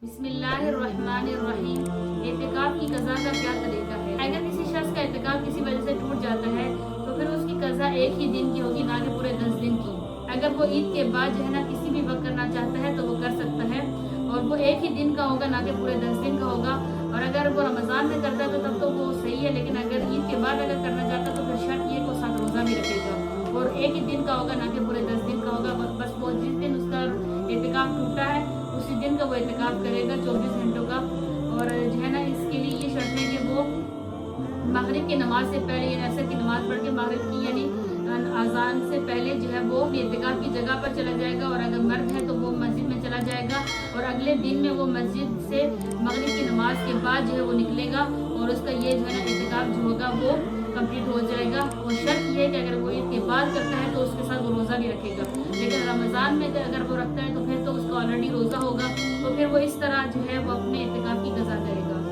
बिस्मिल्लाहिर्रहमानिर्रहीम। एतिकाफ की कज़ा का क्या तरीका है? अगर किसी शख्स का एतिकाफ किसी वजह से टूट जाता है तो फिर उसकी कज़ा एक ही दिन की होगी, ना कि पूरे 10 दिन की। अगर वो ईद के बाद जो है ना किसी भी वक्त करना चाहता है तो वो कर सकता है, और वो एक ही दिन का होगा, ना कि पूरे 10 दिन का होगा। और अगर वो रमज़ान में करता है तो तब तो वो सही है, लेकिन अगर ईद के बाद अगर करना चाहता है तो फिर शर्त ये को साथ रोज़ा भी रखेगा और एक ही दिन का होगा, ना कि पूरे 10 दिन का होगा। बस वो जिस दिन उसका एतिकाफ टूटा है उसी दिन का वो एतिकाफ करेगा 24 घंटों का। और जो है ना इसके लिए ये शर्त है कि वो मगरिब की नमाज से पहले यानी असर की नमाज पढ़ के मगरिब की यानी अजान से पहले जो है वो एतिकाफ की जगह पर चला जाएगा, और अगर मर्द है तो वो मस्जिद में चला जाएगा और अगले दिन में वो मस्जिद से मगरिब की नमाज के बाद जो है वो निकलेगा और उसका ये जो है ना एतिकाफ जो होगा वो कंप्लीट हो जाएगा। और शर्त ये है कि अगर वो ईद के बाद करता है तो उसके साथ वो रोज़ा भी रखेगा, लेकिन रमज़ान में अगर वो रखता है तो फिर तो उसका ऑलरेडी रोज़ा होगा, तो फिर वो इस तरह जो है